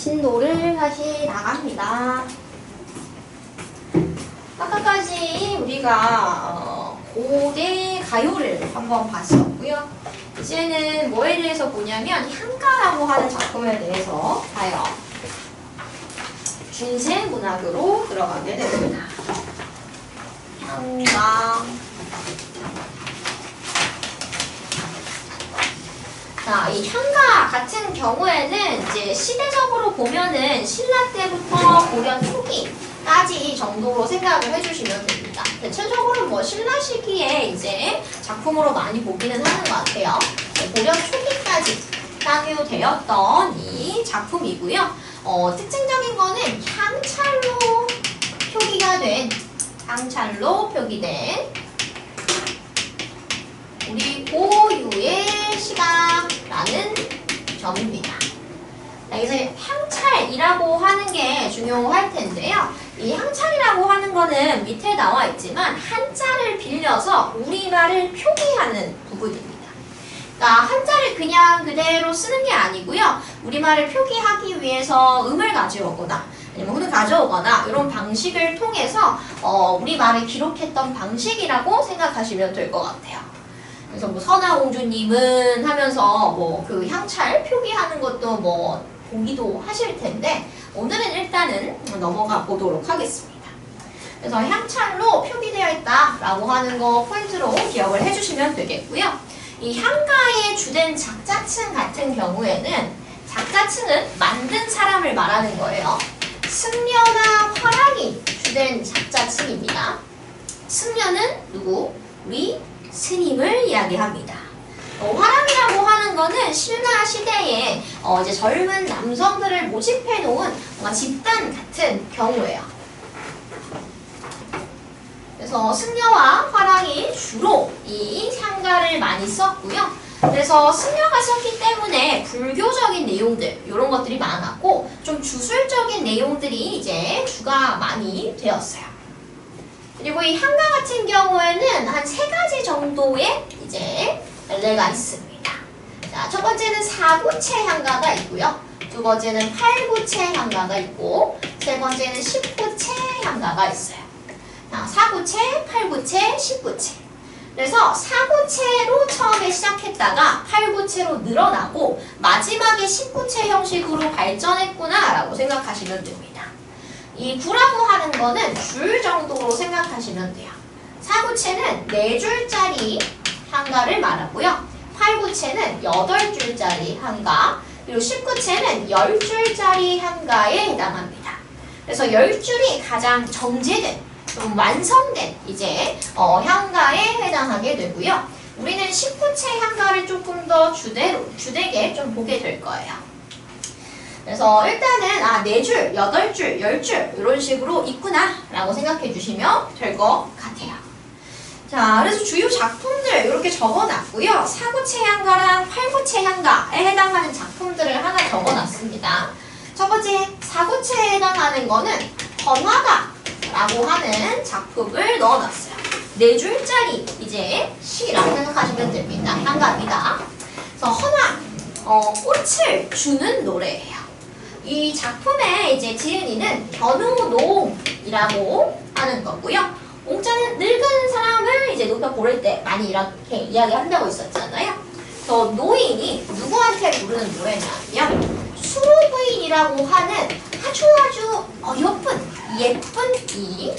진도를 다시 나갑니다. 아까까지 우리가 고대 가요를 한번 봤었고요. 이제는 뭐에 대해서 보냐면 향가라고 하는 작품에 대해서 봐요. 중세문학으로 들어가게 됩니다. 향가. 자, 이 향가 같은 경우에는 이제 시대적으로 보면은 신라 때부터 고려 초기까지 정도로 생각을 해주시면 됩니다. 대체적으로 뭐 신라 시기에 이제 작품으로 많이 보기는 하는 것 같아요. 고려 초기까지 향유되었던 이 작품이고요. 특징적인 거는 향찰로 표기된 우리 고유의 시가라는 점입니다. 여기서 향찰이라고 하는 게 중요할 텐데요. 이 향찰이라고 하는 거는 밑에 나와 있지만 한자를 빌려서 우리말을 표기하는 부분입니다. 그러니까 한자를 그냥 그대로 쓰는 게 아니고요. 우리말을 표기하기 위해서 음을 가져오거나 아니면 혼을 가져오거나 이런 방식을 통해서 우리말을 기록했던 방식이라고 생각하시면 될 것 같아요. 그래서 뭐 선화공주님은 하면서 뭐 그 향찰 표기하는 것도 뭐 보기도 하실 텐데 오늘은 일단은 넘어가 보도록 하겠습니다. 그래서 향찰로 표기되어 있다라고 하는 거 포인트로 기억을 해주시면 되겠고요. 이 향가의 주된 작자층 같은 경우에는 작자층은 만든 사람을 말하는 거예요. 승려나 화랑이 주된 작자층입니다. 승려는 누구? 우리 스님을 이야기합니다. 화랑이라고 하는 거는 신라 시대에 이제 젊은 남성들을 모집해 놓은 뭔가 집단 같은 경우예요. 그래서 승려와 화랑이 주로 이 향가를 많이 썼고요. 그래서 승려가 썼기 때문에 불교적인 내용들 이런 것들이 많았고 좀 주술적인 내용들이 이제 주가 많이 되었어요. 그리고 이 향가 같은 경우에는 한 3가지 정도의 이제 례가 있습니다. 자, 첫 번째는 사구체 향가가 있고요. 두 번째는 팔구체 향가가 있고 세 번째는 십구체 향가가 있어요. 자, 사구체, 팔구체, 십구체. 그래서 사구체로 처음에 시작했다가 팔구체로 늘어나고 마지막에 십구체 형식으로 발전했구나 라고 생각하시면 됩니다. 이 구라고 하는 거는 줄 정도로 생각하시면 돼요. 사구체는 4줄짜리 향가를 말하고요. 팔구체는 8줄짜리 향가, 그리고 십구체는 10줄짜리 향가에 해당합니다. 그래서 10줄이 가장 정제된, 좀 완성된 이제 향가에 해당하게 되고요. 우리는 십구체 향가를 조금 더 주되게 좀 보게 될 거예요. 그래서 일단은 4줄, 8줄, 10줄 이런 식으로 있구나 라고 생각해 주시면 될 것 같아요. 자, 그래서 주요 작품들 이렇게 적어놨고요. 사구체 향가랑 팔구체 향가에 해당하는 작품들을 하나 적어놨습니다. 첫 번째 사구체에 해당하는 거는 헌화가라고 하는 작품을 넣어놨어요. 4줄짜리 이제 시라고 생각하시면 됩니다. 향가입니다. 그래서 헌화, 꽃을 주는 노래예요. 이 작품의 이제 지은이는 견우농이라고 하는 거고요. 옹자는 늙은 사람을 이제 높여 부를 때 많이 이렇게 이야기한다고 있었잖아요. 그래서 노인이 누구한테 부르는 노래냐면 수부인이라고 하는 아주 예쁜 이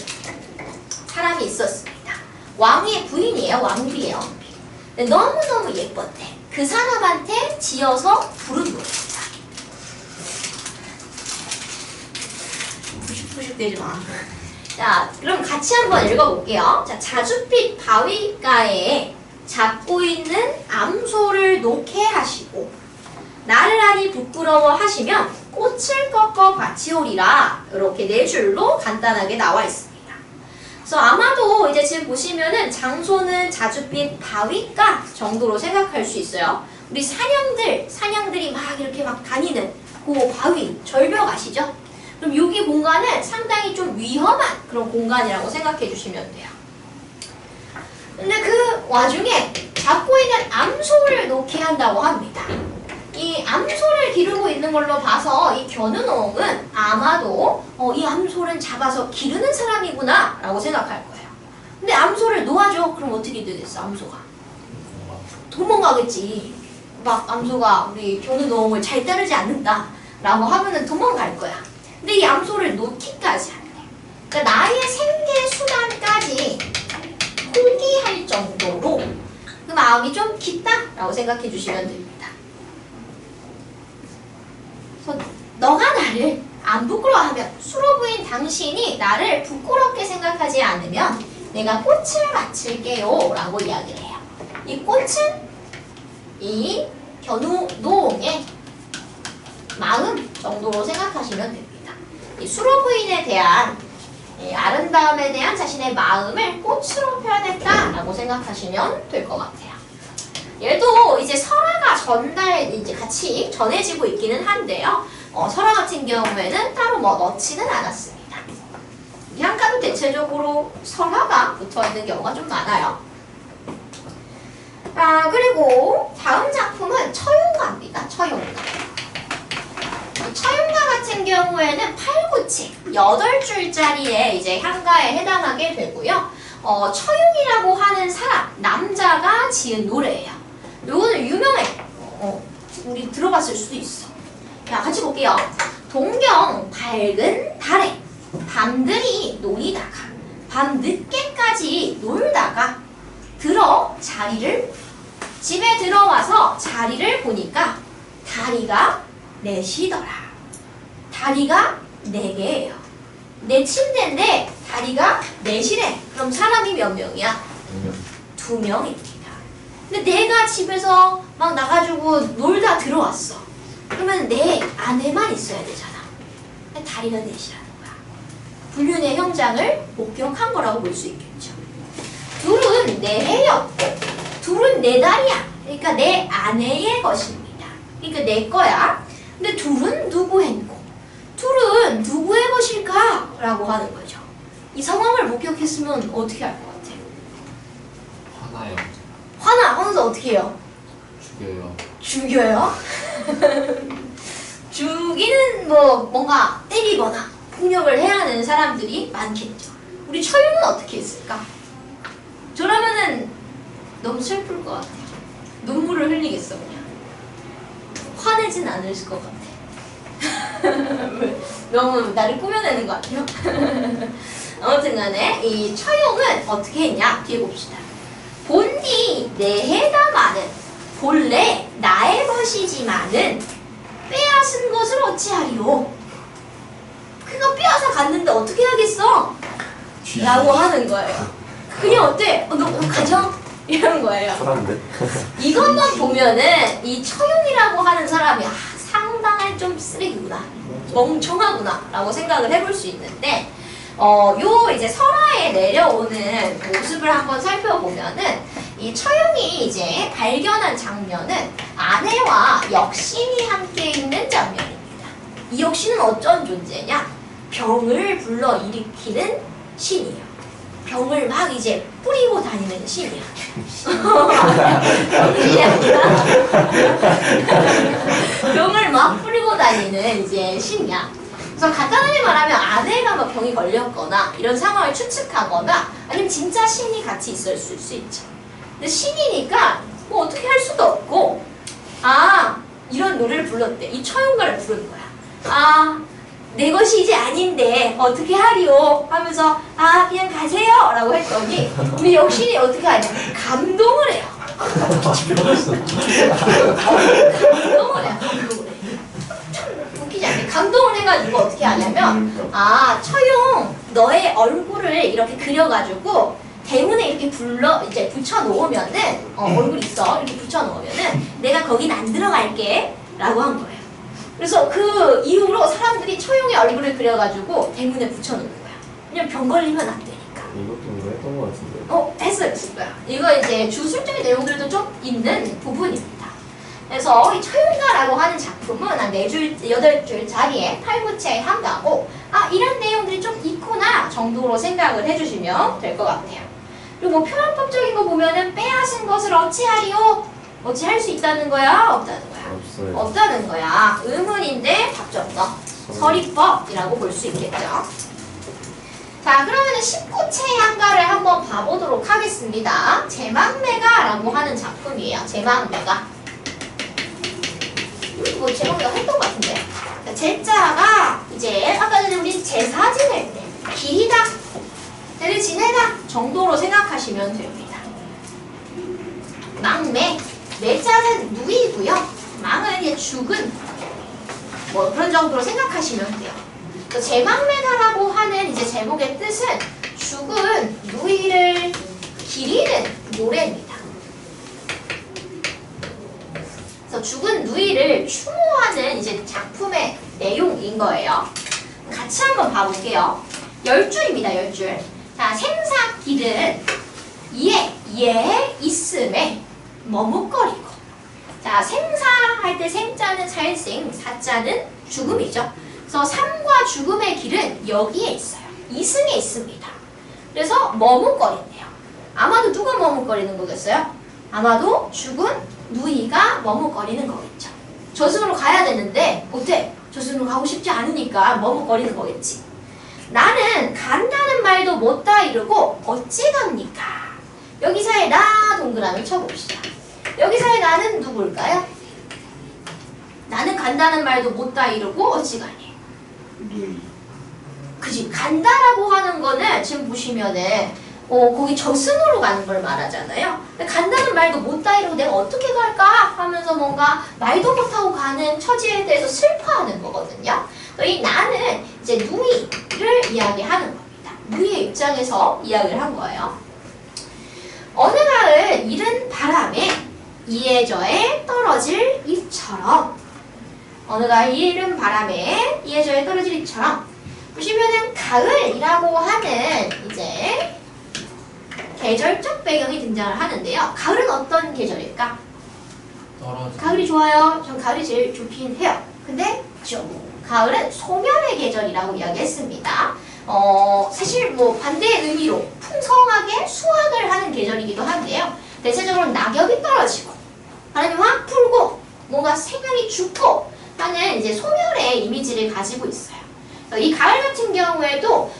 사람이 있었습니다. 왕의 부인이에요. 왕비예요. 너무너무 예뻤대. 그 사람한테 지어서 부른 노래입니다. 푸슉푸슉 되지 마. 자, 그럼 같이 한번 읽어볼게요. 자, 자줏빛 바위가에 잡고 있는 암소를 놓게 하시고 나르라니 부끄러워 하시면 꽃을 꺾어 바치오리라. 이렇게 4줄로 간단하게 나와 있습니다. 그래서 아마도 이제 지금 보시면은 장소는 자줏빛 바위가 정도로 생각할 수 있어요. 우리 사냥들이 막 이렇게 막 다니는 그 바위, 절벽 아시죠? 그럼 여기 공간은 상당히 좀 위험한 그런 공간이라고 생각해 주시면 돼요. 근데 그 와중에 잡고 있는 암소를 놓게 한다고 합니다. 이 암소를 기르고 있는 걸로 봐서 이 견우농은 아마도 이 암소를 잡아서 기르는 사람이구나 라고 생각할 거예요. 근데 암소를 놓아줘. 그럼 어떻게 되겠어? 암소가 도망가겠지. 막 암소가 우리 견우농을 잘 따르지 않는다 라고 하면은 도망갈 거야. 근데 이 암소를 놓기까지 하네. 그러니까 나의 생계 수단까지 포기할 정도로 그 마음이 좀 깊다라고 생각해 주시면 됩니다. 그래서 너가 나를 안 부끄러워하면, 수로부인 당신이 나를 부끄럽게 생각하지 않으면 내가 꽃을 바칠게요 라고 이야기를 해요. 이 꽃은 이 견우농의 마음 정도로 생각하시면 됩니다. 이 수로부인에 대한 이 아름다움에 대한 자신의 마음을 꽃으로 표현했다라고 생각하시면 될 것 같아요. 얘도 이제 설화가 이제 같이 전해지고 있기는 한데요. 설화 같은 경우에는 따로 뭐 넣지는 않았습니다. 향가도 대체적으로 설화가 붙어 있는 경우가 좀 많아요. 그리고 다음 작품은 처용가입니다. 처용가. 처용가 같은 경우에는 8구체, 8줄짜리의 이제 향가에 해당하게 되고요. 처용이라고 하는 사람, 남자가 지은 노래예요. 요거는 유명해. 우리 들어봤을 수도 있어. 자, 같이 볼게요. 동경 밝은 달에 밤들이 놀이다가 밤늦게까지 놀다가 집에 들어와서 자리를 보니까 다리가 넷이더라. 다리가 4개예요. 내 침대인데 다리가 넷이래. 그럼 사람이 몇 명이야? 2명입니다. 근데 내가 집에서 막 나가지고 놀다 들어왔어. 그러면 내 안에만 있어야 되잖아. 근데 다리가 넷이라는 거야. 불륜의 현장을 목격한 거라고 볼 수 있겠죠. 둘은 내 해였고 둘은 내 다리야. 그러니까 내 아내의 것입니다. 그러니까 내 거야. 근데 둘은 누구 했고 둘은 누구의 것일까? 라고 하는 거죠. 이 상황을 목격했으면 어떻게 할 것 같아? 화나요. 화나서 어떻게 해요? 죽여요. 죽여요? 죽이는 뭔가 때리거나 폭력을 해야 하는 사람들이 많겠죠. 우리 처유는 어떻게 했을까? 저라면은 너무 슬플 것 같아요. 눈물을 흘리겠어 그냥. 화내진 않을 것 같아. 너무 나를 꾸며내는 것 같아요. 아무튼 간에 이 처용은 어떻게 했냐? 뒤에 봅시다. 본디 내해다마는 본래 나의 것이지만은 빼앗은 것을 어찌하리요? 그가 빼앗아 갔는데 어떻게 하겠어? 라고 하는 거예요. 그냥 어때? 너 가져? 이런 거예요. 편한데? 이것만 보면은 이 처용이라고 하는 사람이 상당히 좀 쓰레기구나, 멍청하구나 라고 생각을 해볼 수 있는데, 요 이제 설화에 내려오는 모습을 한번 살펴보면은 이 처용이 이제 발견한 장면은 아내와 역신이 함께 있는 장면입니다. 이 역신은 어떤 존재냐? 병을 불러일으키는 신이에요. 병을 막 이제 뿌리고 다니는 신이야. 병신이 아니라 병을 막 뿌리고 다니는 이제 신이야. 그래서 간단하게 말하면 아내가 막 병이 걸렸거나 이런 상황을 추측하거나 아니면 진짜 신이 같이 있을 수 있죠. 근데 신이니까 뭐 어떻게 할 수도 없고, 이런 노래를 불렀대. 이 처용가를 부른 거야. 내 것이 이제 아닌데 어떻게 하리요? 하면서 그냥 가세요 라고 했더니 우리 역신이 어떻게 하냐? 감동을 해요. 감동을 해요. 웃기지 않게 감동을 해가지고 어떻게 하냐면 처용 너의 얼굴을 이렇게 그려가지고 대문에 이렇게 이제 붙여놓으면은 얼굴 있어 이렇게 붙여놓으면은 내가 거긴 안 들어갈게 라고 한 거예요. 그래서 그 이후로 사람들이 처용의 얼굴을 그려가지고 대문에 붙여놓는 거야. 왜냐면 병 걸리면 안 되니까. 이것도 이거 했던 것 같은데. 했을 거야. 이거 이제 주술적인 내용들도 좀 있는 부분입니다. 그래서 이 처용가라고 하는 작품은 한 4줄, 8줄짜리에 8구체의 한가고 이런 내용들이 좀 있구나 정도로 생각을 해주시면 될 것 같아요. 그리고 뭐 표현법적인 거 보면은 빼앗은 것을 어찌하리요? 어찌할 수 있다는 거야? 없다는 거야? 없어요. 없다는 거야. 의문인데 답정너. 서리법이라고 볼 수 있겠죠. 자, 그러면은 19채 향가를 한번 봐보도록 하겠습니다. 제망매가라고 하는 작품이에요. 제망매가. 뭐 제목이 했던 것 같은데. 자, 제자가 이제 아까 전에 우리 제사 지낼 때 길이다, 대를 지내다 정도로 생각하시면 됩니다. 망매, 매자는 누이고요. 망은 이제 죽은 뭐 그런 정도로 생각하시면 돼요. 제망매가라고 하는 이제 제목의 뜻은 죽은 누이를 기리는 노래입니다. 그래서 죽은 누이를 추모하는 이제 작품의 내용인 거예요. 같이 한번 봐볼게요. 10줄입니다. 10줄. 자, 생사길은 예 있음에 머뭇거리고. 자, 생사할 때 생자는 살생, 사자는 죽음이죠. 그래서 삶과 죽음의 길은 여기에 있어요. 이승에 있습니다. 그래서 머뭇거린대요. 아마도 누가 머뭇거리는 거겠어요? 아마도 죽은 누이가 머뭇거리는 거겠죠. 저승으로 가야 되는데 어때? 저승으로 가고 싶지 않으니까 머뭇거리는 거겠지. 나는 간다는 말도 못다 이르고 어찌 갑니까? 여기서의 나 동그라미 쳐봅시다. 여기서의 나는 누굴까요? 나는 간다는 말도 못다 이르고 어찌 가니? 그지? 간다라고 하는 거는 지금 보시면은 거기 저승으로 가는 걸 말하잖아요. 근데 간다는 말도 못다 이러고 내가 어떻게 갈까 하면서 뭔가 말도 못하고 가는 처지에 대해서 슬퍼하는 거거든요. 이 나는 이제 누이를 이야기하는 겁니다. 누이의 입장에서 이야기를 한 거예요. 어느 가을 이른 바람에 이해저에 떨어질 잎처럼, 어느 가을 이른 바람에 이해저에 떨어질 잎처럼, 보시면은 가을이라고 하는 이제 계절적 배경이 등장을 하는데요. 가을은 어떤 계절일까? 떨어져. 가을이 좋아요. 전 가을이 제일 좋긴 해요. 근데 가을은 소멸의 계절이라고 이야기했습니다. 사실 뭐 반대의 의미로 풍성하게 수확을 하는 계절이기도 한데요. 대체적으로 낙엽이 떨어지고 바람이 확 불고 뭔가 생명이 죽고 하는 이제 소멸의 이미지를 가지고 있어요. 이 가을 같은 경우에도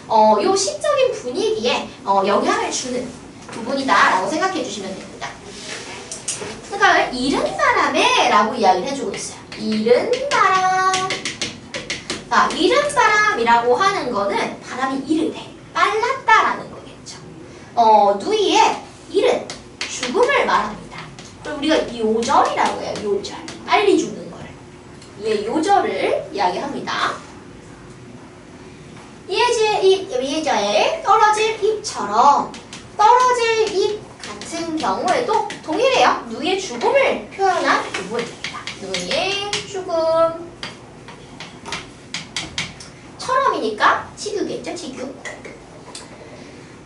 요 시적인 분위기에 영향을 주는 부분이다라고 생각해 주시면 됩니다. 가을 이른 바람에 라고 이야기를 해주고 있어요. 이른 바람. 자, 이른 바람이라고 하는 거는 바람이 이르대, 빨랐다라는 거겠죠. 누이의 이른, 죽음을 말합니다. 그리고 우리가 요절이라고 해요. 요절. 빨리 죽는 거를. 예, 요절을 이야기합니다. 이해저에 떨어질 잎처럼, 떨어질 잎 같은 경우에도 동일해요. 누이의 죽음을 표현한 부분입니다. 누이의 죽음. 처럼이니까 치규겠죠, 치규.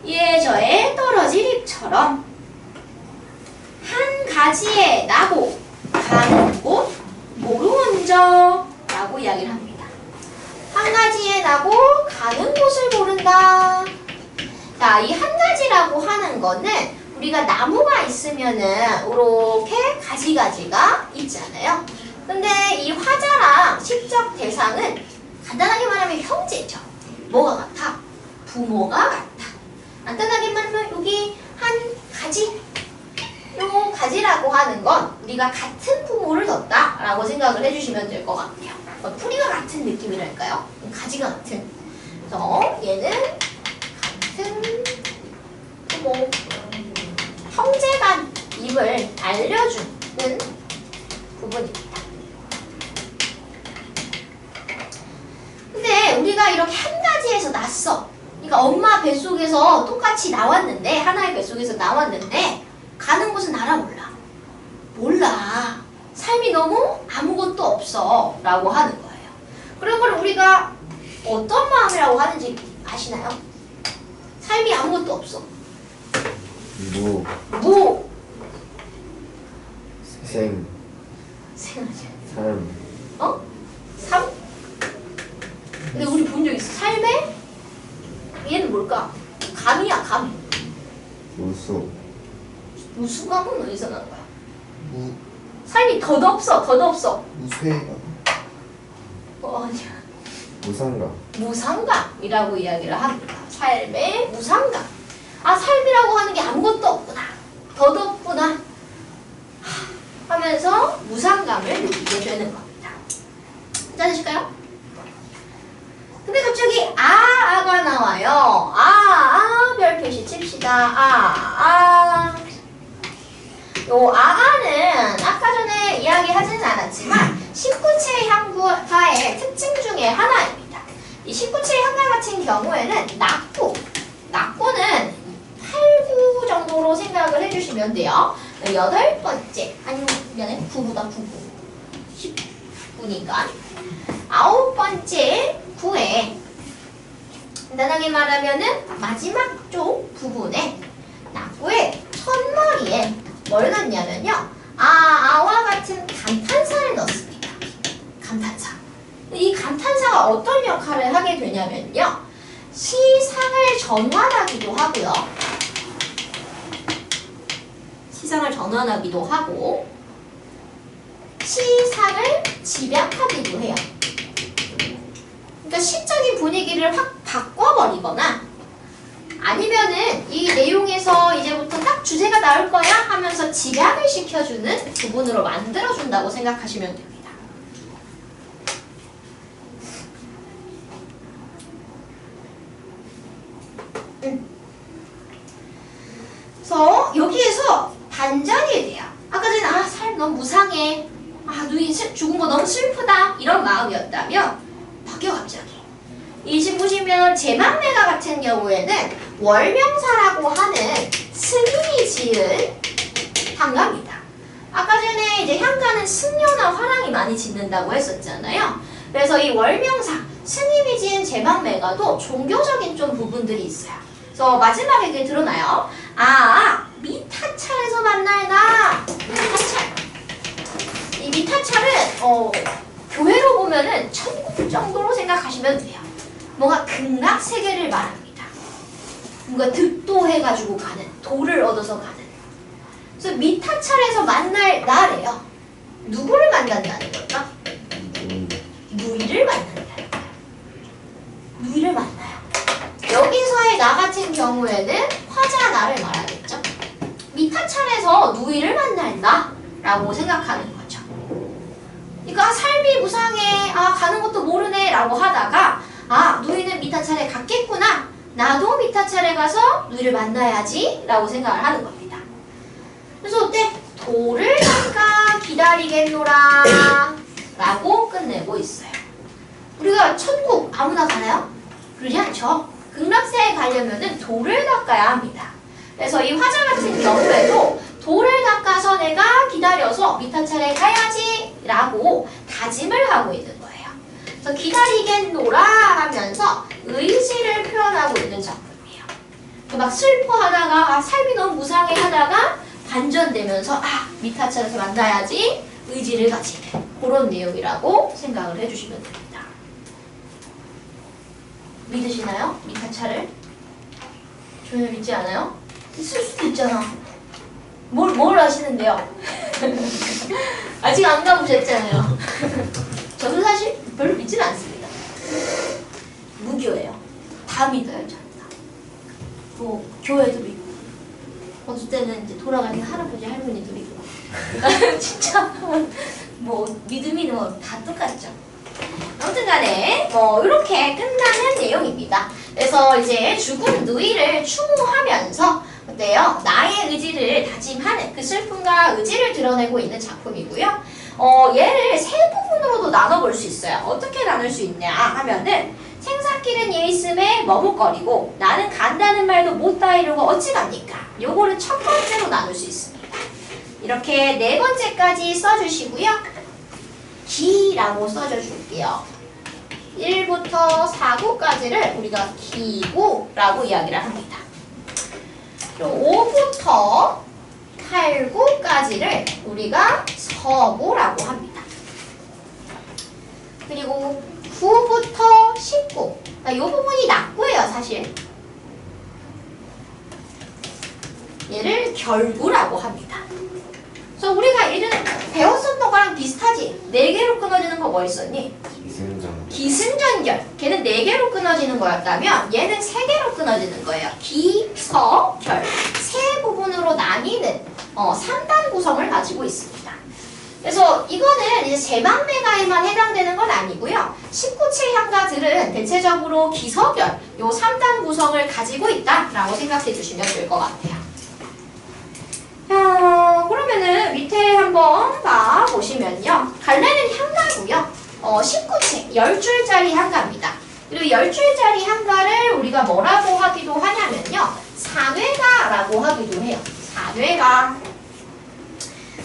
이해저에 떨어질 잎처럼 한 가지에 나고 가는 곳 모르는저 라고 이야기를 합니다. 한 가지에 나고 가는 곳을 모른다. 자, 이 한 가지라고 하는 거는 우리가 나무가 있으면은 이렇게 가지가지가 있잖아요. 근데 이 화자랑 시적 대상은 간단하게 말하면 형제죠. 뭐가 같아? 부모가 같아. 간단하게 말하면 여기 한 가지, 요 가지라고 하는 건 우리가 같은 부모를 뒀다라고 생각을 해주시면 될 것 같아요. 풀이가 같은 느낌이랄까요? 가지가 같은. 그래서 얘는 같은 부모, 형제간임을 알려주는 부분입니다. 근데 우리가 이렇게 한 가지에서 났어. 그러니까 엄마 뱃속에서 똑같이 나왔는데, 하나의 뱃속에서 나왔는데 가는 곳은 알아 몰라? 몰라. 삶이 너무 아무것도 없어 라고 하는 거예요. 그런 걸 우리가 어떤 마음이라고 하는지 아시나요? 삶이 아무것도 없어. 무. 생하지. 삶. 삶? 근데 우리 본 적 있어. 삶에 얘는 뭘까? 감이야, 감. 무수. 무수감은 어디서 나는 거야? 삶이 덧없어. 무쇠가 아니야. 무상가. 무상감이라고 이야기를 합니다. 삶의 무상감. 삶이라고 하는 게 아무것도 없구나. 덧없구나. 하면서 무상감을 느끼게 되는 겁니다. 짜주실까요? 근데 갑자기 아가 나와요. 별 표시 칩시다. 요 아는 아까 전에 이야기하지는 않았지만 19체 향구화의 특징 중에 하나입니다. 이 19체 향가 같은 경우에는 낙구는 8, 9 정도로 생각을 해주시면 돼요. 8번째, 아니면 9보다 10구니까 9번째 9에 간단하게 말하면은 마지막 쪽 부분에 낙구의 첫머리에 뭘 넣냐면요. 아와 같은 감탄사를 넣습니다. 감탄사. 이 감탄사가 어떤 역할을 하게 되냐면요. 시상을 전환하기도 하고요. 시상을 전환하기도 하고 시상을 집약하기도 해요. 그러니까 시적인 분위기를 확 바꿔버리거나 아니면은 이 내용에서 이제부터 딱 주제가 나올 거야 하면서 집약을 시켜주는 부분으로 만들어준다고 생각하시면 됩니다. 그래서 여기에서 반전이 돼요. 아까 전에 삶 너무 무상해. 누이 죽은 거 너무 슬프다. 이런 마음이었다면 바뀌어 갑자기. 이 지금 보시면 제망매가 같은 경우에는 월명사라고 하는 스님이 지은 향가입니다. 아까 전에 이제 향가는 승려나 화랑이 많이 짓는다고 했었잖아요. 그래서 이 월명사, 스님이 지은 제망매가도 종교적인 좀 부분들이 있어요. 그래서 마지막에 이게 드러나요. 미타찰에서 만날 나. 미타찰. 이 미타찰은 교회로 보면은 천국 정도로 생각하시면 돼요. 뭔가 극락 세계를 말합니다. 뭔가 득도해가지고 가는, 도를 얻어서 가는. 그래서 미타찰에서 만날 나래요. 누구를 만난다는 걸까? 누이를 만난다는 거예요. 누이를 만나요. 여기서의 나 같은 경우에는 화자 나를 말하겠죠. 미타찰에서 누이를 만날 나라고 생각하는 거죠. 그러니까 삶이 무상해, 가는 것도 모르네 라고 하다가 누이는 미타찰에 갔겠구나. 나도 미타찰에 가서 누이를 만나야지 라고 생각을 하는 겁니다. 그래서 어때? 도를 닦아 기다리겠노라 라고 끝내고 있어요. 우리가 천국 아무나 가나요? 그러지 않죠. 극락세에 가려면은 도를 닦아야 합니다. 그래서 이 화자 같은 경우에도 도를 닦아서 내가 기다려서 미타찰에 가야지 라고 다짐을 하고 있는 거예요. 그래서 기다리겠노라 하면서 의지를 표현하고 있는 작품이에요. 막 슬퍼하다가 삶이 너무 무상해 하다가 반전되면서 미타찰에서 만나야지 의지를 가지는 그런 내용이라고 생각을 해주시면 됩니다. 믿으시나요? 미타찰을? 전혀 믿지 않아요? 쓸 수도 있잖아. 뭘 하시는데요? 아직 안 가보셨잖아요. 저도 사실 별로 믿지는 않습니다. 무교예요. 다 믿어요, 저는 다. 교회도 믿고, 어느 때는 이제 돌아가신 할아버지 할머니도 믿고. 진짜 믿음이 다 똑같죠. 아무튼 간에 이렇게 끝나는 내용입니다. 그래서 이제 죽은 누이를 추모하면서 어때요? 나의 의지를 다짐하는 그 슬픔과 의지를 드러내고 있는 작품이고요. 얘를 세 부분으로도 나눠볼 수 있어요. 어떻게 나눌 수 있냐 하면은 생사길은 얘 있음에 머뭇거리고 나는 간다는 말도 못 다 이루고 어찌 갑니까? 요거를 첫 번째로 나눌 수 있습니다. 이렇게 네 번째까지 써주시고요. 기라고 써줄게요. 1부터 4구까지를 우리가 기구라고 이야기를 합니다. 그리고 5부터 8구까지를 우리가 서구라고 합니다. 그리고 9부터 19, 이 부분이 낙구예요, 사실. 얘를 결구라고 합니다. 그래서 그래서 우리가 예전에 배웠었던 거랑 비슷하지? 4개로 끊어지는 거 뭐 있었니? 기승전. 기승전결. 걔는 4개로 끊어지는 거였다면 얘는 3개로 끊어지는 거예요. 기, 서, 결. 세 부분으로 나뉘는 3단 구성을 가지고 있습니다. 그래서 이거는 이제 제방매가에만 해당되는 건 아니고요. 19체 향가들은 대체적으로 기서결 요 3단 구성을 가지고 있다라고 생각해 주시면 될 것 같아요. 그러면은 밑에 한번 봐 보시면요. 갈래는 향가고요. 19체 10줄짜리 향가입니다. 그리고 10줄짜리 향가를 우리가 뭐라고 하기도 하냐면요. 산회가라고 하기도 해요. 산회가.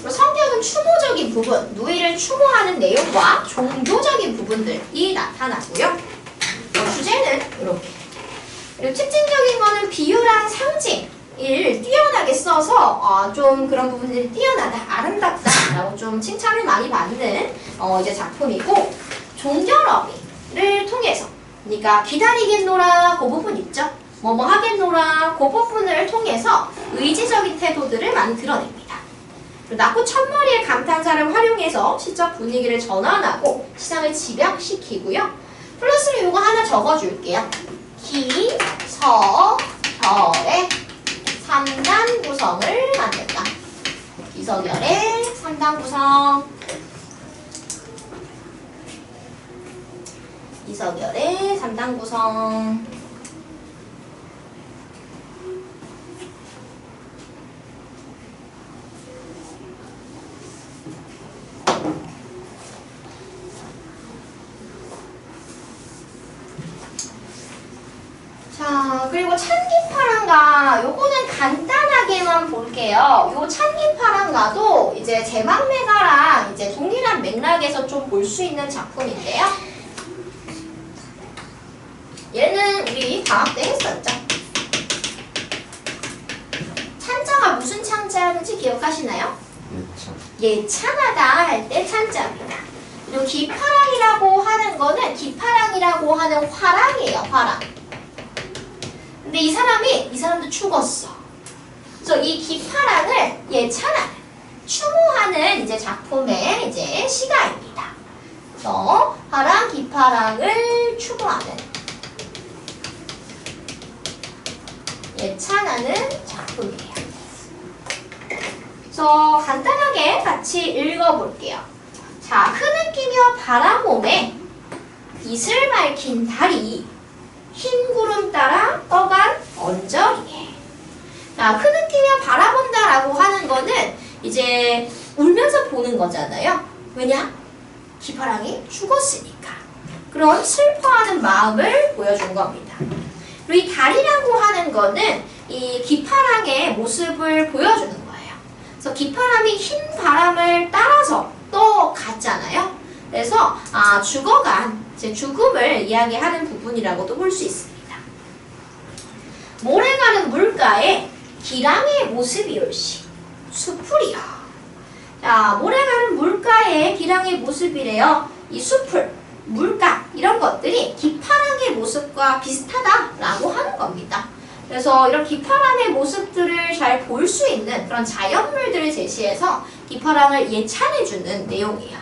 성격은 추모적인 부분, 누이를 추모하는 내용과 종교적인 부분들이 나타나고요. 주제는 이렇게. 그리고 특징적인 거는 비유랑 상징을 뛰어나게 써서 좀 그런 부분들이 뛰어나다, 아름답다라고 좀 칭찬을 많이 받는 이제 작품이고, 종결어미를 통해서, 그러니까 기다리겠노라 그 부분 있죠? 뭐뭐 하겠노라 그 부분을 통해서 의지적인 태도들을 많이 드러냅니다. 낙후 첫머리의 감탄사를 활용해서 시적 분위기를 전환하고 시상을 집약시키고요. 플러스로 이거 하나 적어줄게요. 기, 서, 결의 3단 구성을 만든다. 기서결의 3단 구성. 기서결의 3단 구성. 자, 그리고 찬기파랑가 요거는 간단하게만 볼게요. 요 찬기파랑가도 이제 제방매가랑 이제 동일한 맥락에서 좀 볼 수 있는 작품인데요. 얘는 우리 방학 때 했었죠. 찬자가 무슨 찬자인지 기억하시나요? 예찬하다 할 때 찬자입니다. 그리고 기파랑이라고 하는 거는 기파랑이라고 하는 화랑이에요. 화랑. 근데 이 사람도 죽었어. 그래서 이 기파랑을 예찬하는, 추모하는 이제 작품의 이제 시가입니다. 그래서 화랑, 기파랑을 추모하는, 예찬하는 작품이에요. 그래서 간단하게 같이 읽어볼게요. 자, 흐느끼며 바람 몸에 빛을 밝힌 달이 흰 구름 따라 떠간 언저리에. 자, 흐느끼며 바라본다라고 하는 거는 이제 울면서 보는 거잖아요. 왜냐? 기파랑이 죽었으니까. 그런 슬퍼하는 마음을 보여준 겁니다. 그리고 이 달이라고 하는 거는 이 기파랑의 모습을 보여주는 거예요. 그래서 기파람이 흰 바람을 따라서 또 갔잖아요. 그래서 죽어간, 제 죽음을 이야기하는 부분이라고도 볼 수 있습니다. 모래가는 물가에 기랑의 모습이 올시 수풀이요. 자, 모래가는 물가에 기랑의 모습이래요. 이 수풀, 물가 이런 것들이 기파랑의 모습과 비슷하다라고 하는 겁니다. 그래서 이런 기파랑의 모습들을 잘 볼 수 있는 그런 자연물들을 제시해서 기파랑을 예찬해주는 내용이에요.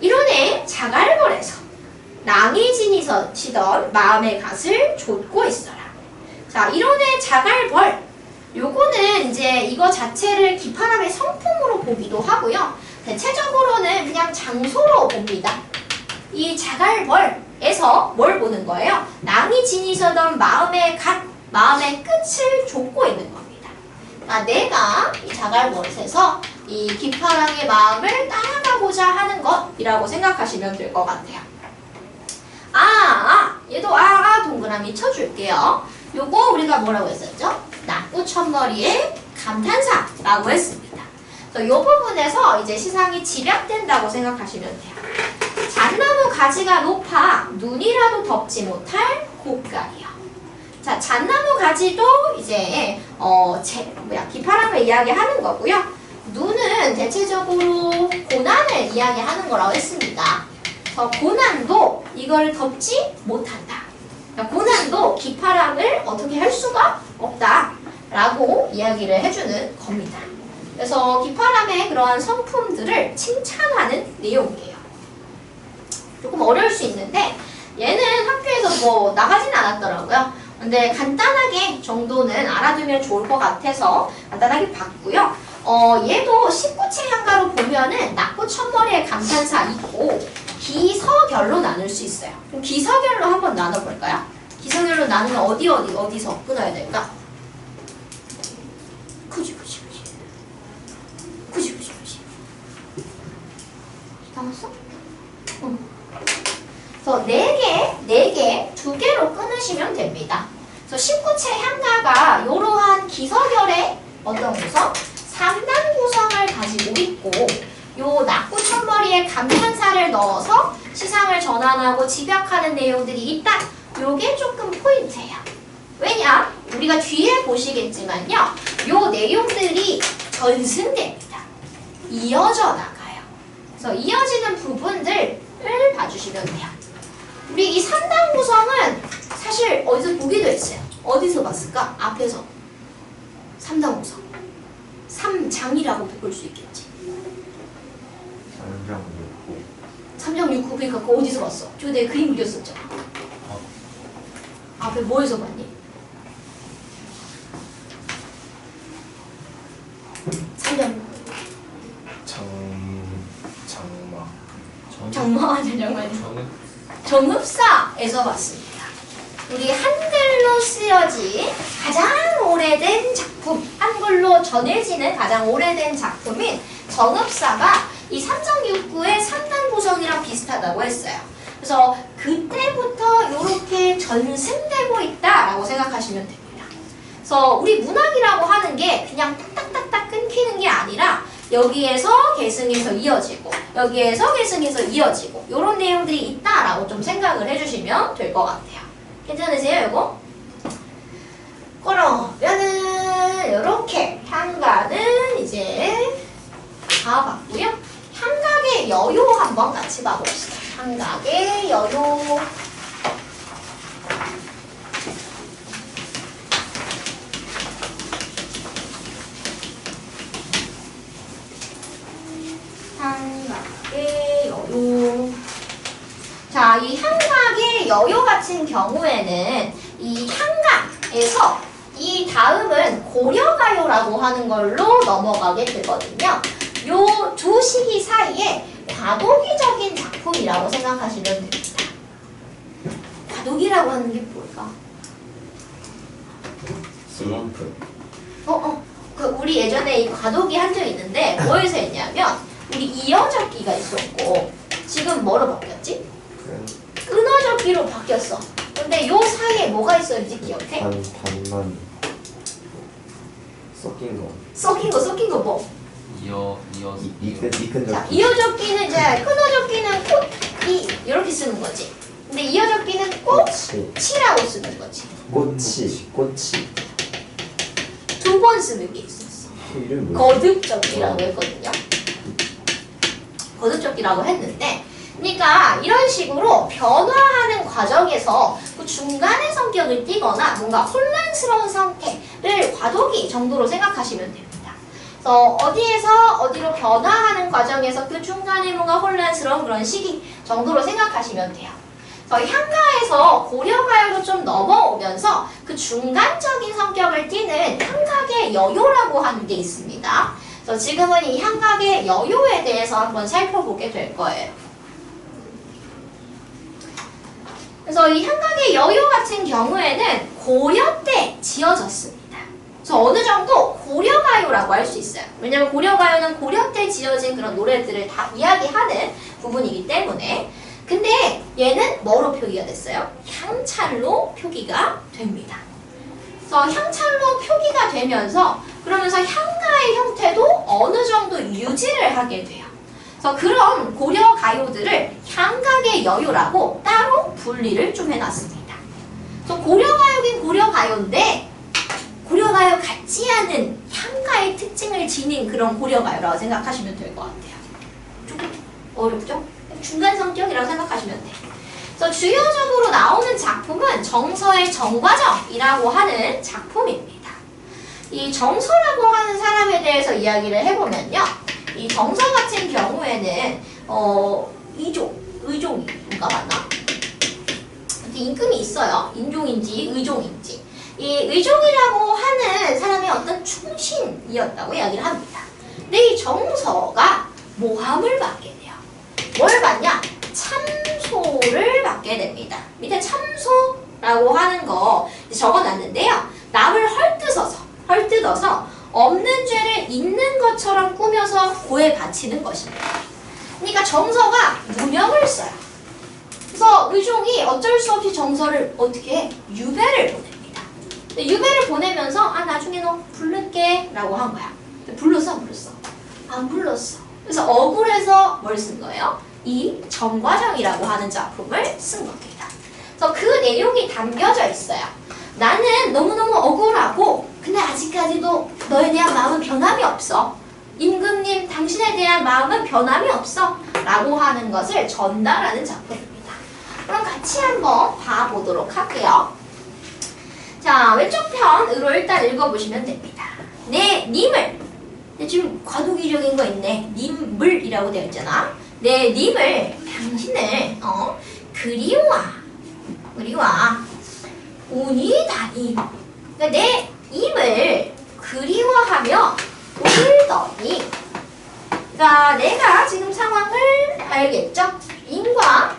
이론에 자갈벌에서 낭이 지니시던 마음의 갓을 좇고 있어라. 자, 이론의 자갈벌, 요거는 이제 이거 자체를 기파람의 성품으로 보기도 하고요. 대체적으로는 그냥 장소로 봅니다. 이 자갈벌에서 뭘 보는 거예요? 낭이 지니시던 마음의 갓, 마음의 끝을 좇고 있는 겁니다. 그러니까 내가 이 자갈벌에서 이 기파랑의 마음을 따라가고자 하는 것이라고 생각하시면 될 것 같아요. 얘도 동그라미 쳐줄게요. 요거 우리가 뭐라고 했었죠? 낙후 첫머리의 감탄사라고 했습니다. 그래서 요 부분에서 이제 시상이 집약된다고 생각하시면 돼요. 잣나무 가지가 높아 눈이라도 덮지 못할 곳간이요. 자, 잣나무 가지도 이제 기파랑을 이야기하는 거고요. 눈은 대체적으로 고난을 이야기하는 거라고 했습니다. 고난도 이걸 덮지 못한다. 그러니까 고난도 기파랑을 어떻게 할 수가 없다라고 이야기를 해주는 겁니다. 그래서 비파람의 그러한 성품들을 칭찬하는 내용이에요. 조금 어려울 수 있는데 얘는 학교에서 뭐 나가진 않았더라고요. 근데 간단하게 정도는 알아두면 좋을 것 같아서 간단하게 봤고요. 얘도 19채 향가로 보면은 낙구 첫머리에 감탄사 있고 기서결로 나눌 수 있어요. 그럼 기서결로 한번 나눠볼까요? 기서결로 나누면 어디서 끊어야 될까? 그지. 나왔어? 응. 그래서 4개, 2개로 끊으시면 됩니다. 그래서 19채 향가가 이러한 기서결의 어떤 구성? 3단 구성을 가지고 있고 요 낙구 첫머리에 감탄사를 넣어서 시상을 전환하고 집약하는 내용들이 있다. 요게 조금 포인트예요. 왜냐? 우리가 뒤에 보시겠지만요. 요 내용들이 전승됩니다. 이어져 나가요. 그래서 이어지는 부분들을 봐주시면 돼요. 우리 이 3단 구성은 사실 어디서 보기도 했어요. 어디서 봤을까? 앞에서 3단 구성 3장이라고 볼 수 있겠지. 3장 6구 그러니까 그거 어디서 봤어? 저 내가 그림 그렸었잖아. 앞에 뭐에서 봤니? 3장 6구 정읍사에서 봤습니다. 우리 한글로 쓰여진 가장 오래된 작품, 한글로 전해지는 가장 오래된 작품인 정읍사가 이 삼정육구의 3단 구성이랑 비슷하다고 했어요. 그래서 그때부터 이렇게 전승되고 있다라고 생각하시면 됩니다. 그래서 우리 문학이라고 하는 게 그냥 딱딱딱딱 끊기는 게 아니라 여기에서 계승해서 이어지고 여기에서 계승해서 이어지고 이런 내용들이 있다라고 좀 생각을 해주시면 될 것 같아요. 괜찮으세요 이거? 그러면은 이렇게 향가는 이제 다 봤고요. 향각의 여요 한번 같이 봐봅시다. 향각의 여요. 향각의 여요. 자, 이 향각의 여요 같은 경우에는 이 향각에서 이 다음은 고려가요라고 하는 걸로 넘어가게 되거든요. 요 두 시기 사이에 과도기적인 작품이라고 생각하시면 됩니다. 과도기라고 하는 게 뭘까? 슬럼프. 그 우리 예전에 이 과도기 한 적 있는데 뭐에서 했냐면 우리 이어적기가 있었고 지금 뭐로 바뀌었지? 끊어적기로 바뀌었어. 근데 요 사이에 뭐가 있었는지 기억해? 반만 섞인 거. 섞인 거 뭐? 이큰 자, 이어적기는 이제 끊어적기는 꽃이 이렇게 쓰는 거지. 근데 이어적기는 꽃이라고 쓰는 거지. 꽃이. 2번 쓰는 게 있었어. 이름 뭐야? 거듭적기라고 했거든요. 거듭적기라고 했는데, 그러니까 이런 식으로 변화하는 과정에서 그 중간의 성격을 띠거나 뭔가 혼란스러운 상태를 과도기 정도로 생각하시면 됩니다. 그래서 어디에서 어디로 변화하는 과정에서 그 중간에 뭔가 혼란스러운 그런 시기 정도로 생각하시면 돼요. 그래서 향가에서 고려가요로 좀 넘어오면서 그 중간적인 성격을 띠는 향각의 여요라고 하는 게 있습니다. 그래서 지금은 이 향각의 여요에 대해서 한번 살펴보게 될 거예요. 그래서 이 향각의 여요 같은 경우에는 고려 때 지어졌습니다. 그래서 어느 정도 고려가요라고 할 수 있어요. 왜냐하면 고려가요는 고려 때 지어진 그런 노래들을 다 이야기하는 부분이기 때문에. 근데 얘는 뭐로 표기가 됐어요? 향찰로 표기가 됩니다. 그래서 향찰로 표기가 되면서 그러면서 향가의 형태도 어느 정도 유지를 하게 돼요. 그래서 그런 고려 가요들을 향각의 여요라고 따로 분리를 좀 해놨습니다. 그래서 고려가요긴 고려가요인데 고려가요 같지 않은 향가의 특징을 지닌 그런 고려가요라고 생각하시면 될 것 같아요. 조금 어렵죠? 중간 성격이라고 생각하시면 돼요. 그래서 주요적으로 나오는 작품은 정서의 정과정이라고 하는 작품입니다. 이 정서라고 하는 사람에 대해서 이야기를 해보면요. 이 정서 같은 경우에는 의종인가 맞나? 임금이 있어요. 인종인지 의종인지. 이 의종이라고 하는 사람의 어떤 충신이었다고 이야기를 합니다. 근데 이 정서가 모함을 받게 돼요. 뭘 받냐? 참소를 받게 됩니다. 밑에 참소라고 하는 거 적어놨는데요. 남을 헐뜯어서 없는 죄를 있는 것처럼 꾸며서 고에 바치는 것입니다. 그러니까 정서가 무명을 써요. 그래서 의종이 어쩔 수 없이 정서를 어떻게 해? 유배를 보냅니다. 근데 유배를 보내면서 나중에 너 부를게 라고 한 거야. 근데 불렀어 안 불렀어? 안 불렀어. 그래서 억울해서 뭘 쓴 거예요? 이 정과정이라고 하는 작품을 쓴 겁니다. 그래서 그 내용이 담겨져 있어요. 나는 너무너무 억울하고 근데 아직까지도 너에 대한 마음은 변함이 없어. 임금님 당신에 대한 마음은 변함이 없어 라고 하는 것을 전달하는 작품입니다. 그럼 같이 한번 봐보도록 할게요. 자, 왼쪽 편으로 일단 읽어보시면 됩니다. 내 님을, 지금 과도기적인 거 있네. 님을이라고 되어 있잖아. 내 님을, 당신을 그리워 운이 다니. 그러니까 내 임을 그리워하며 울더니. 그러니까 내가 지금 상황을 알겠죠? 임과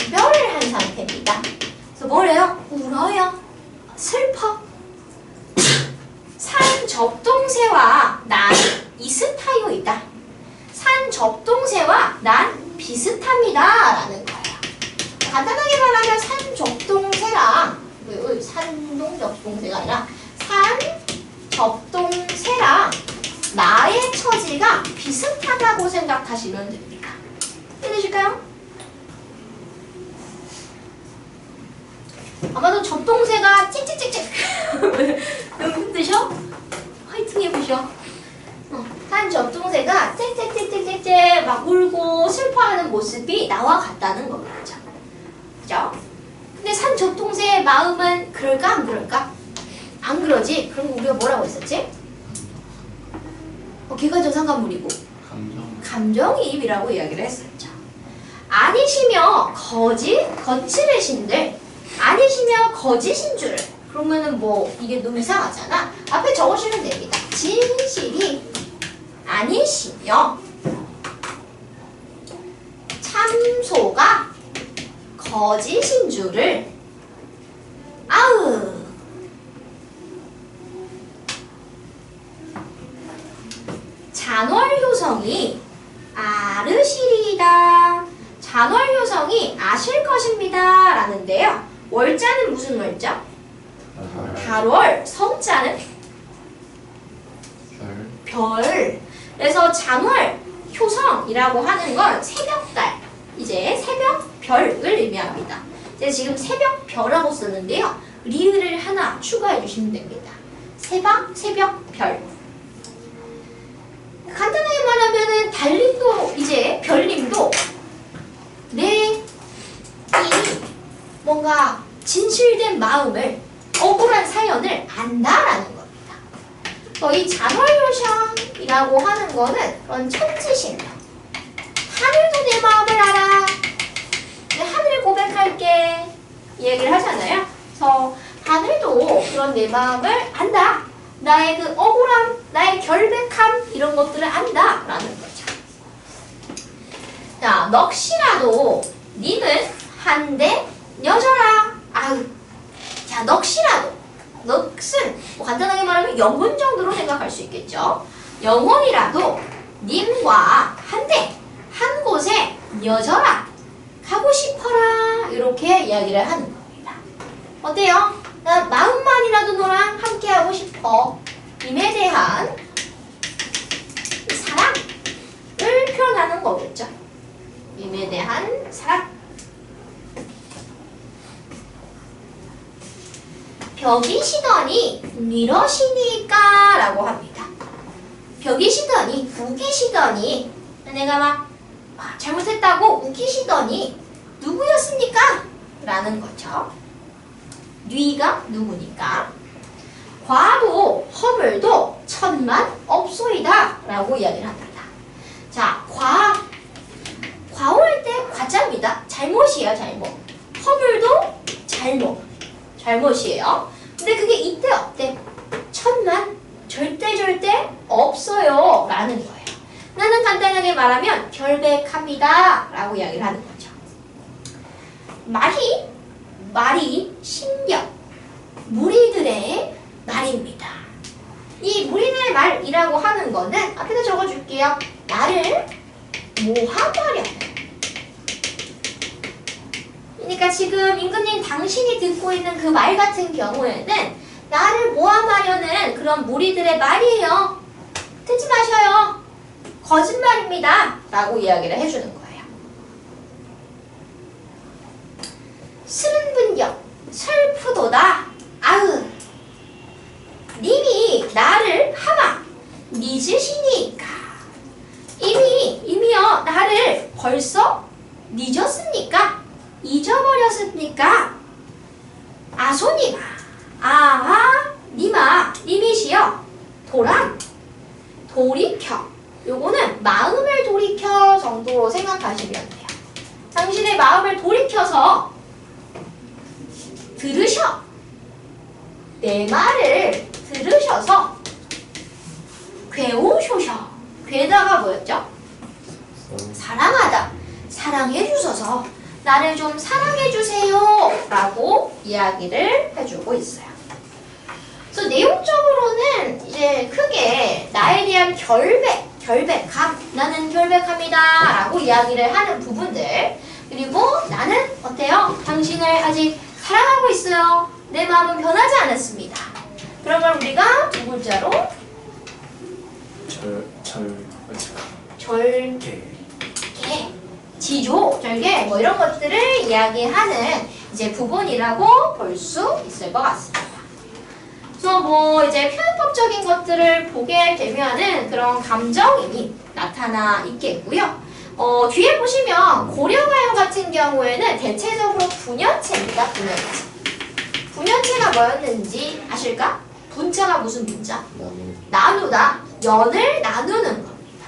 이별을 한 상태입니다. 그래서 뭐래요? 울어요. 슬퍼. 산 접동새와 난 이스타요이다. 산 접동새와 난 비슷합니다. 라는 거예요. 간단하게 말하면 산 접동새랑 산동 접동새가 아니라 산 접동새랑 나의 처지가 비슷하다고 생각하시면 됩니다. 이해되실까요? 아마도 접동새가 찍찍찍찍 너무 힘드셔? 화이팅 해보셔. 한 접동새가 짹짹짹짹짹 막 울고 슬퍼하는 모습이 나와 같다는 거겠죠. 그죠? 근데 산 접동새의 마음은 그럴까 안 그럴까? 안 그러지? 그럼 우리가 뭐라고 했었지? 걔가 저상관물이고 감정이입이라고 이야기를 했었죠. 아니시며 거칠으신들 아니시며 거짓인 줄. 그러면은 뭐 이게 너무 이상하잖아. 앞에 적으시면 됩니다. 진실이 아니시며 참소가 거짓인 줄을 아으 잔월효성이 아르시리이다. 잔월효성이 아실 것입니다. 라는데요. 월자는 무슨 월자? 달월. 성자는? 별. 그래서 잔월 효성이라고 하는 건 새벽달. 이제 새벽별을 의미합니다. 제가 지금 새벽별하고 썼는데요. 리을을 하나 추가해 주시면 됩니다. 새벽별. 간단하게 말하면은 달님도 이제 별님도 내 이 뭔가 진실된 마음을 억울한 사연을 안다라는 겁니다. 이 잔월효성이라고 하는 거는 그런 천지신명. 하늘도 내 마음을 알아. 내 하늘 고백할게. 이 얘기를 하잖아요. 그래서 하늘도 그런 내 마음을 안다. 나의 그 억울함, 나의 결백함 이런 것들을 안다 라는 거죠. 자, 넋이라도 님은 한데 여져라. 아유. 자, 넋이라도. 넋은 뭐 간단하게 말하면 영혼 정도로 생각할 수 있겠죠. 영혼이라도 님과 한데 한 곳에 여져라. 가고 싶어라. 이렇게 이야기를 하는 겁니다. 어때요? 나 마음만이라도 너랑 함께하고 싶어. 님에 대한 사랑을 표현하는 거겠죠. 님에 대한 사랑. 벽이시더니 뉘러시니까 라고 합니다. 벽이시더니 우기시더니 내가 막 잘못했다고 우기시더니 누구였습니까? 라는 거죠. 뉘가 누구니까. 과도 허물도 천만 없소이다 라고 이야기를 합니다. 자, 과오일 때 과자입니다. 잘못이에요, 잘못. 허물도 잘못이에요. 근데 그게 이때 어때? 천만 절대 없어요 라는 거예요. 나는 간단하게 말하면 결백합니다 라고 이야기를 하는 거죠. 말이 신경 무리들의 말입니다. 이 무리들의 말이라고 하는 거는 앞에다 적어줄게요. 나를 모함하려는. 그러니까 지금 임금님 당신이 듣고 있는 그 말 같은 경우에는 나를 모함하려는 그런 무리들의 말이에요. 듣지 마셔요. 거짓말입니다. 라고 이야기를 해주는 거예요. 스른 분경 슬프도다. 아으 님이 나를 하마 잊으시니까 이미요 나를 벌써 잊었습니까? 잊어버렸습니까? 아소니마 님이시여 돌이켜. 요거는 마음을 돌이켜 정도로 생각하시면 돼요. 당신의 마음을 돌이켜서 내 말을 들으셔서 괴오쇼셔. 괴다가 뭐였죠? 사랑하다. 사랑해주셔서 나를 좀 사랑해주세요 라고 이야기를 해주고 있어요. 그래서 내용적으로는 이제 크게 나에 대한 결백함, 나는 결백합니다 라고 이야기를 하는 부분들, 그리고 나는 어때요? 당신을 아직 사랑하고 있어요. 내 마음은 변하지 않았습니다. 그런 걸 우리가 두 글자로 절개, 지조, 절개 뭐 이런 것들을 이야기하는 이제 부분이라고 볼 수 있을 것 같습니다. 그래서 뭐 이제 표현법적인 것들을 보게 되면은 그런 감정이 나타나 있겠고요. 뒤에 보시면 고려가요 같은 경우에는 대체적으로 분연체입니다. 분연체가 뭐였는지 아실까? 분자가 무슨 분자? 나누다. 연을 나누는 겁니다.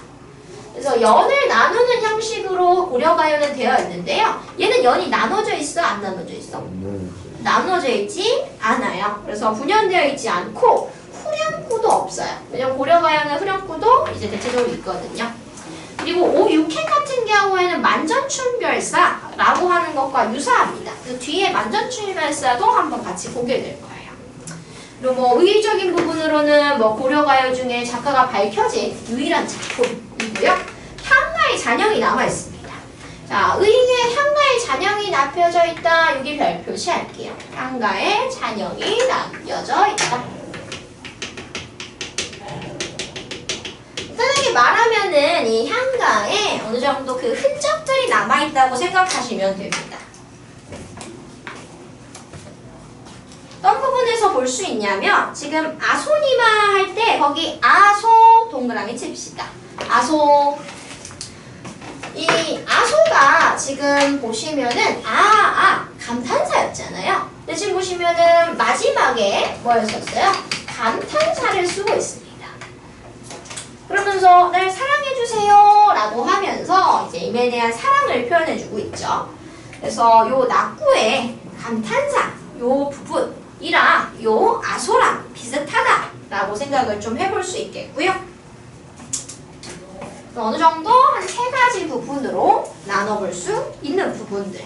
그래서 연을 나누는 형식으로 고려가요는 되어 있는데요. 얘는 연이 나눠져 있어? 안 나눠져 있어? 나눠져 있지 않아요. 그래서 분연되어 있지 않고 후렴구도 없어요. 왜냐면 고려가요는 후렴구도 이제 대체적으로 있거든요. 그리고 오육행 같은 경우에는 만전춘별사라고 하는 것과 유사합니다. 그 뒤에 만전춘별사도 한번 같이 보게 될 거예요. 그리고 뭐 의의적인 부분으로는 뭐 고려가요 중에 작가가 밝혀진 유일한 작품이고요. 향가의 잔영이 남아 있습니다. 자, 의의에 향가의 잔영이 남겨져 있다. 여기 별 표시할게요. 향가의 잔영이 남겨져 있다. 간단하게 말하면은 이 향가에 어느 정도 그 흔적들이 남아있다고 생각하시면 됩니다. 어떤 부분에서 볼 수 있냐면 지금 아소니마 할 때 거기 아소 동그라미 칩시다. 아소. 이 아소가 지금 보시면은 감탄사였잖아요. 근데 지금 보시면은 마지막에 뭐였었어요? 감탄사를 쓰고 있습니다. 그러면서 날 사랑해주세요 라고 하면서 이제 임에 대한 사랑을 표현해주고 있죠. 그래서 요 낙구의 감탄사 요 부분이랑 요 아소랑 비슷하다 라고 생각을 좀 해볼 수 있겠고요. 어느 정도 한 3가지 부분으로 나눠볼 수 있는 부분들,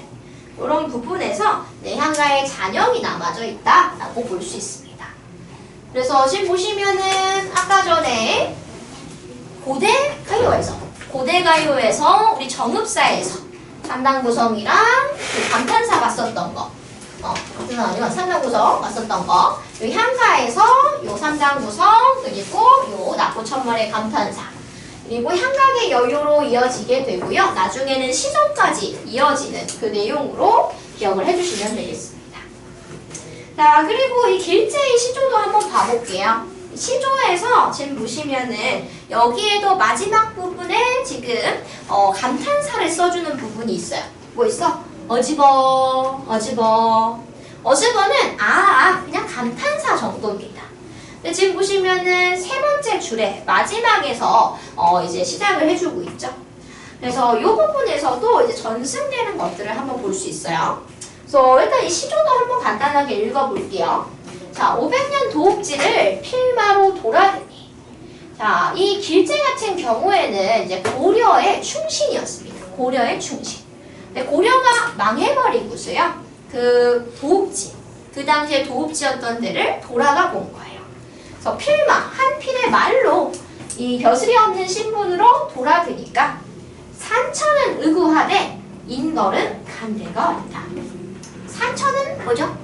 이런 부분에서 내향가의 잔영이 남아져 있다 라고 볼 수 있습니다. 그래서 지금 보시면은 아까 전에 고대가요에서 우리 정읍사에서 3단 구성이랑 그 감탄사가 썼던 거, 아니면 3단 구성 맞섰던 거, 요 향가에서 요 3단 구성, 그리고 요 낙구천머의 감탄사, 그리고 향각의 여유로 이어지게 되고요. 나중에는 시조까지 이어지는 그 내용으로 기억을 해주시면 되겠습니다. 자, 그리고 이 길제의 시조도 한번 봐볼게요. 시조에서 지금 보시면은 여기에도 마지막 부분에 지금 감탄사를 써주는 부분이 있어요. 뭐 있어? 어지버. 어지버는 그냥 감탄사 정도입니다. 근데 지금 보시면은 세 번째 줄에 마지막에서 이제 시작을 해주고 있죠. 그래서 이 부분에서도 이제 전승되는 것들을 한번 볼 수 있어요. 그래서 일단 이 시조도 한번 간단하게 읽어볼게요. 자, 500년 도읍지를 필마로 돌아드니. 자, 이 길제 같은 경우에는 이제 고려의 충신이었습니다. 고려의 충신. 근데 고려가 망해버리고서요. 그 도읍지, 그 당시에 도읍지였던 데를 돌아가 본 거예요. 그래서 필마, 한 필의 말로 이 벼슬이 없는 신분으로 돌아드니까 산천은 의구하되 인걸은 간대가 없다. 산천은 뭐죠?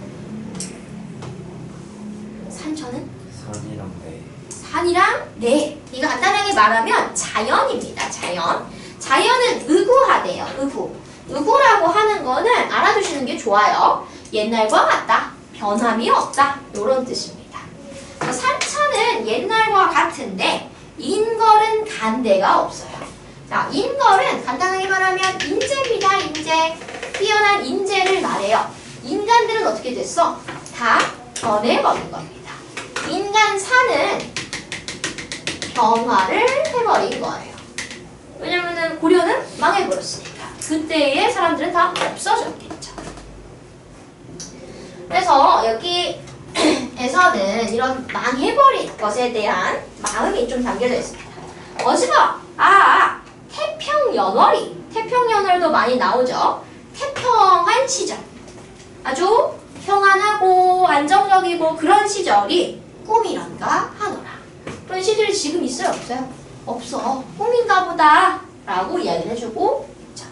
산천은? 산이랑 네. 산이랑 네. 이거 간단하게 말하면 자연입니다. 자연. 자연은 의구하대요. 의구. 의구라고 하는 거는 알아두시는 게 좋아요. 옛날과 같다. 변함이 없다. 이런 뜻입니다. 산천은 옛날과 같은데 인걸은 간대가 없어요. 자, 인걸은 간단하게 말하면 인재입니다. 인재. 뛰어난 인재를 말해요. 인간들은 어떻게 됐어? 다 변해버린 겁니다. 인간 사는 변화를 해버린 거예요. 왜냐면은 고려는 망해버렸으니까. 그때의 사람들은 다 없어졌겠죠. 그래서 여기에서는 이런 망해버린 것에 대한 마음이 좀 담겨져 있습니다. 어지러! 태평연월이. 태평연월도 많이 나오죠. 태평한 시절. 아주 평안하고 안정적이고 그런 시절이 꿈이란가 하노라. 그런 시절이 지금 있어요? 없어요? 없어. 꿈인가 보다 라고 이야기를 해주고 있죠.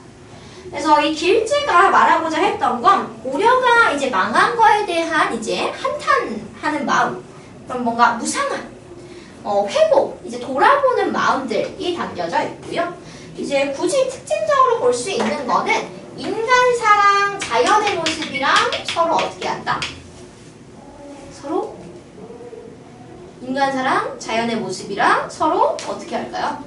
그래서 이 길제가 말하고자 했던 건 고려가 이제 망한 거에 대한 이제 한탄하는 마음, 그럼 뭔가 무상한 회복, 이제 돌아보는 마음들이 담겨져 있고요. 이제 굳이 특징적으로 볼 수 있는 거는 인간사랑 자연의 모습이랑 서로 어떻게 한다? 서로 인간사랑 자연의 모습이랑 서로 어떻게 할까요?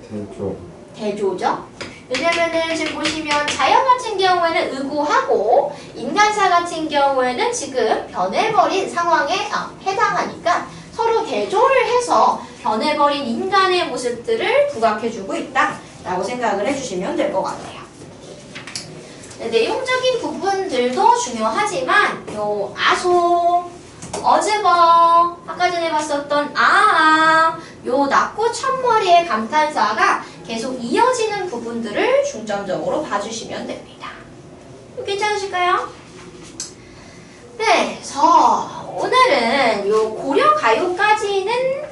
대조. 대조죠. 왜냐면은 지금 보시면 자연 같은 경우에는 의구하고 인간사 같은 경우에는 지금 변해버린 상황에 해당하니까 서로 대조를 해서 변해버린 인간의 모습들을 부각해주고 있다라고 생각을 해주시면 될 것 같아요. 네, 내용적인 부분들도 중요하지만 요 아소, 어즈버, 아까 전에 봤었던 요 낮고 첫머리의 감탄사가 계속 이어지는 부분들을 중점적으로 봐주시면 됩니다. 괜찮으실까요? 네, 그래서 오늘은 요 고려 가요까지는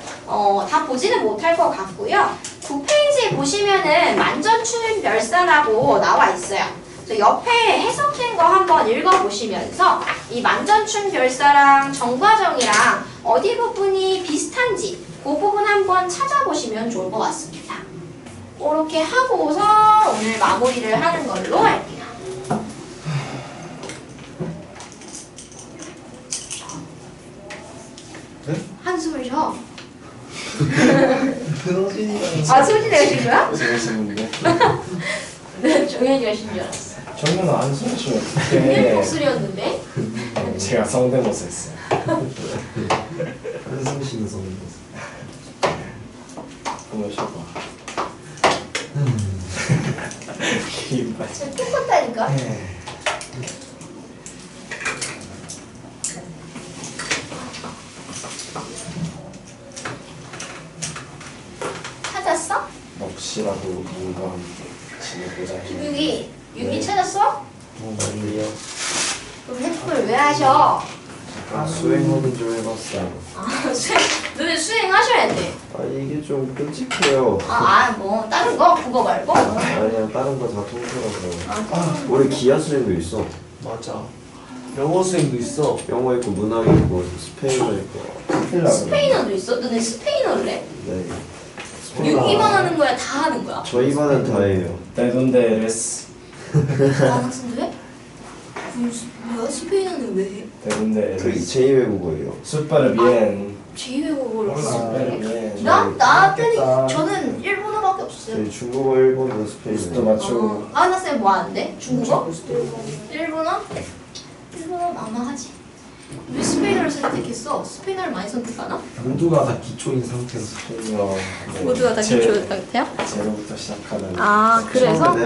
다 보지는 못할 것 같고요. 9페이지에 보시면은 만전춘별사라고 나와 있어요. 옆에 해석된 거 한번 읽어보시면서 이 만전춘별사랑 정과정이랑 어디 부분이 비슷한지 그 부분 한번 찾아보시면 좋을 것 같습니다. 그렇게 하고서 오늘 마무리를 하는 걸로 할게요. 네? 한숨을 쉬어. 소진이가. 소진이가 쉰 거야? 재밌었는데. 네, 정현이가 쉰 줄 알았어. 정면은 안 숨쉬면 정현 어떡해. 목소리였는데? 제가 성대모사 했어요. 한숨 쉬는 성대모사. 한번 쉬어봐. 진짜 똑같다니까? 찾았어? 넋이라도 누군가 함께 지내보자 해. 유기 찾았어? 멀리요. 그럼 핸드폰을 왜 하셔? 수행 확인 좀 해봤어요. 너네 수행하셔야 돼. 이게 좀 끔찍해요. 뭐 다른 거? 국어 말고? 아니야, 다른 거 다 통틀어서. 우리 기하 수행도 있어. 맞아. 영어 수행도 있어. 영어 있고 문학 있고 스페인어 있고. 스페인어도 있어? 너네 스페인어를 해? 네. 유기만 하는 거야? 다 하는 거야? 저희 반은 다 해요. 데돈데레스. 학생도 해? 뭐야? 스페인어는 왜 해? 그 데돈데레스. 제2외국어예요. 수빠르 비엔. 제2외국어를 수빠르 했어. 비엔. 나 때는 맞겠다. 저는 일본어밖에 없었어요. 저희 중국어, 일본어, 또 스페인어. 맞추고. 하나쌤 뭐 하는데? 중국어? 일본어? 일본어 망망하지. 왜 스페인어를 선택했어? 스페인어를 많이 선택하나? 모두가 다 기초인 상태에서 신여. 모두가 다 기초 상태야? 제로부터 시작하는. 아, 그래서? 처음에